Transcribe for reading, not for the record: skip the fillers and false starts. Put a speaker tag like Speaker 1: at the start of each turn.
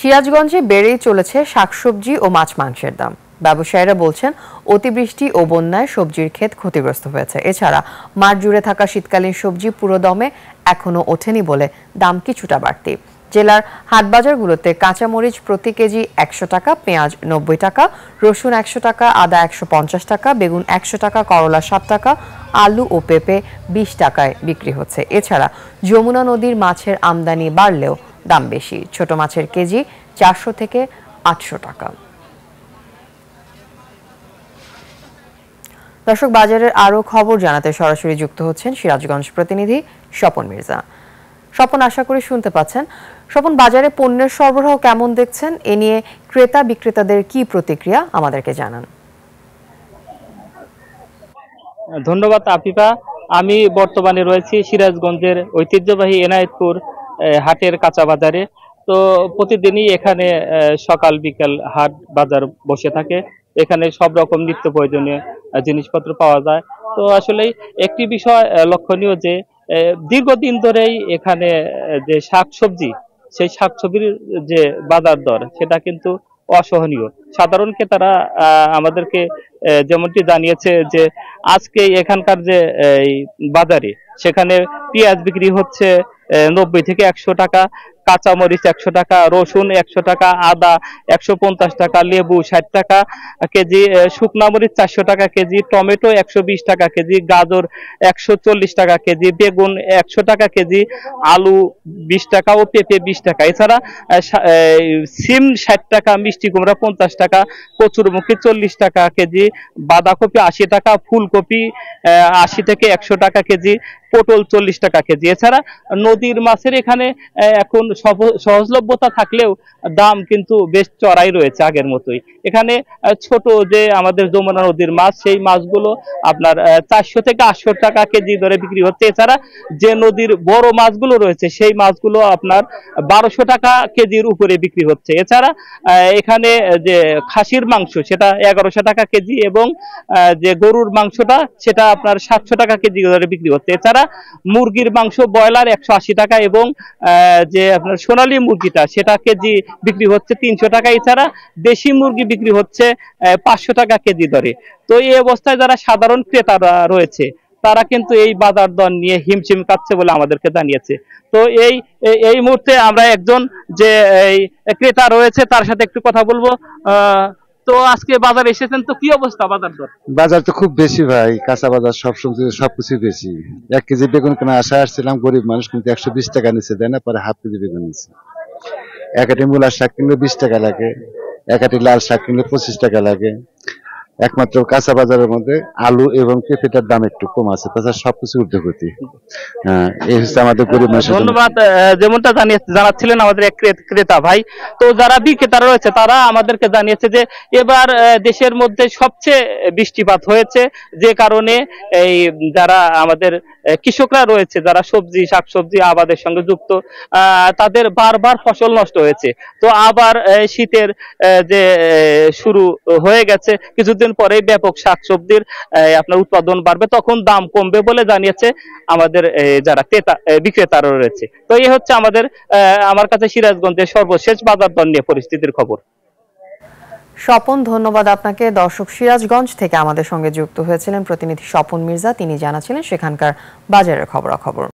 Speaker 1: সিরাজগঞ্জে বেড়েই চলেছে শাকসবজি ও মাছ মাংসের দাম। ব্যবসায়ীরা বলছেন অতিবৃষ্টি ও বন্যায় সবজির ক্ষেত ক্ষতিগ্রস্ত হয়েছে। এছাড়া মাঠ জুড়ে থাকা শীতকালীন সবজি পুরো দমে এখনো ওঠেনি বলে দাম কিছুটা বাড়তি। জেলার হাটবাজারগুলোতে কাঁচামরিচ প্রতি কেজি ১০০ টাকা, পেঁয়াজ ৯০ টাকা, রসুন ১০০ টাকা, আদা ১৫০ টাকা, বেগুন ১০০ টাকা, করলা ৭ টাকা, আলু ও পেঁপে ২০ টাকায় বিক্রি হচ্ছে। এছাড়া যমুনা নদীর মাছের আমদানি বাড়লেও দাম বেশি। ছোট মাছের কেজি ৪০০ থেকে ৮০০ টাকা। দর্শক, বাজারের আরো খবর জানাতে সরাসরি যুক্ত হচ্ছেন সিরাজগঞ্জ প্রতিনিধি স্বপন মির্জা। স্বপন, আশা করি শুনতে পাচ্ছেন। স্বপন, বাজারে পণ্যের সরবরাহ কেমন দেখছেন? এ নিয়ে ক্রেতা বিক্রেতাদের কি প্রতিক্রিয়া আমাদেরকে জানান।
Speaker 2: ধন্যবাদ আফিফা। আমি বর্তমানে রয়েছি সিরাজগঞ্জের ঐতিহ্যবাহী এনায়েতপুর হাটের কাঁচা বাজারে। তো প্রতিদিনই এখানে সকাল বিকাল হাট বাজার বসে থাকে। এখানে সব রকম নিত্য প্রয়োজনীয় জিনিসপত্র পাওয়া যায়। তো আসলে একটি বিষয় লক্ষণীয় যে দীর্ঘদিন ধরেই এখানে যে শাকসবজি, সেই শাকসবজির যে বাজার দর সেটা কিন্তু অসহনীয়। সাধারণ ক্রেতারা আমাদেরকে যেমনটি জানিয়েছে যে আজকে এখানকার যে বাজারে সেখানে পেঁয়াজ বিক্রি হচ্ছে ৯০ থেকে ১০০ টাকা, কাঁচামরিচ ১০০ টাকা, রসুন ১০০ টাকা, আদা ১৫০ টাকা, লেবু ৬০ টাকা কেজি, শুকনা মরিচ ৪০০ টাকা কেজি, টমেটো ১২০ টাকা কেজি, গাজর ১৪০ টাকা কেজি, বেগুন ১০০ টাকা কেজি, আলু ২০ টাকা ও পেঁপে ২০ টাকা। এছাড়া সিম ৬০ টাকা, মিষ্টি কুমড়া ৫০ টাকা, কচুরমুখী ৪০ টাকা কেজি, বাঁধাকপি ৮০ টাকা, ফুলকপি ৮০ থেকে ১০০ টাকা কেজি, পটল ৪০ টাকা কেজি। এছাড়া নদীর মাছের এখানে এখন সহজলভ্যতা থাকলেও দাম কিন্তু বেশ চড়াই রয়েছে আগের মতোই। এখানে ছোট যে আমাদের যমুনা নদীর মাছ, সেই মাছগুলো আপনার ৪০০ থেকে ৮০০ টাকা কেজি দরে বিক্রি হচ্ছে। এছাড়া যে নদীর বড় মাছগুলো রয়েছে সেই মাছগুলো আপনার ১২০০ টাকা কেজির উপরে বিক্রি হচ্ছে। এছাড়া এখানে যে খাসির মাংস সেটা ১১০০ টাকা কেজি এবং যে গরুর মাংসটা সেটা আপনার ৭০০ টাকা কেজি দরে বিক্রি হচ্ছে। এছাড়া মুরগির মাংস ব্রয়লার ১৮০ টাকা এবং যে আপনার সোনালী মুরগিটা সেটা কেজি বিক্রি হচ্ছে ৩০০ টাকা। এছাড়া দেশি মুরগি বিক্রি হচ্ছে ৫০০ টাকা কেজি দরে। তো এই অবস্থায় যারা সাধারণ ক্রেতারা রয়েছে তারা কিন্তু এই বাজার দর নিয়ে হিমশিম খাচ্ছে বলে আমাদেরকে জানিয়েছে। তো এই মুহূর্তে আমরা একজন যে ক্রেতা রয়েছে তার সাথে একটু কথা বলবো। তো আজকে বাজারে এসেছেন, তো কি অবস্থা বাজার দর?
Speaker 3: বাজার তো খুব বেশি ভাই, কাঁচা বাজার সব সবজি সবকিছু বেশি। ১ কেজি বেগুন কেনা আশায় আসছিলাম, গরিব মানুষ কিন্তু ১২০ টাকা নিচে দেয় না, পরে হাফ কেজি বেগুন নিচ্ছে। ১ আটি মূলার শাক কিনলে ২০ টাকা লাগে, ১ আটি লাল শাক কিনলে ২৫ টাকা লাগে। একমাত্র কাঁচা বাজারের মধ্যে আলু এবং পেঁপেটার দাম একটু কম আছে, তাছাড়া সবকিছু ঊর্ধ্বগতি। এই হচ্ছে আমাদের গরিব মানুষের।
Speaker 2: ধন্যবাদ। যেমনটা জানাচ্ছিলেন আমাদের এক ক্রেতা ভাই, তো যারা বিক্রেতারা রয়েছে তারা আমাদেরকে জানিয়েছে যে এবার দেশের মধ্যে সবচেয়ে বৃষ্টিপাত হয়েছে, যে কারণে এই যারা আমাদের কৃষকরা রয়েছে, যারা সবজি শাকসবজি আবাদের সঙ্গে যুক্ত, তাদের বারবার ফসল নষ্ট হয়েছে। তো আবার শীতের যে শুরু হয়ে গেছে, কিছুদিন পরে ব্যাপক শাকসবজির আপনার উৎপাদন বাড়বে, তখন দাম কমবে বলে জানিয়েছে আমাদের যারা বিক্রেতারা রয়েছে। তো এই হচ্ছে আমার কাছে সিরাজগঞ্জের সর্বশেষ বাজার দর নিয়ে পরিস্থিতির খবর।
Speaker 1: স্বপন, ধন্যবাদ আপনাকে। দর্শক, সিরাজগঞ্জ থেকে আমাদের সঙ্গে যুক্ত হয়েছিলেন প্রতিনিধি স্বপন মির্জা। তিনি জানাচ্ছিলেন সেখানকার বাজারের খবরাখবর।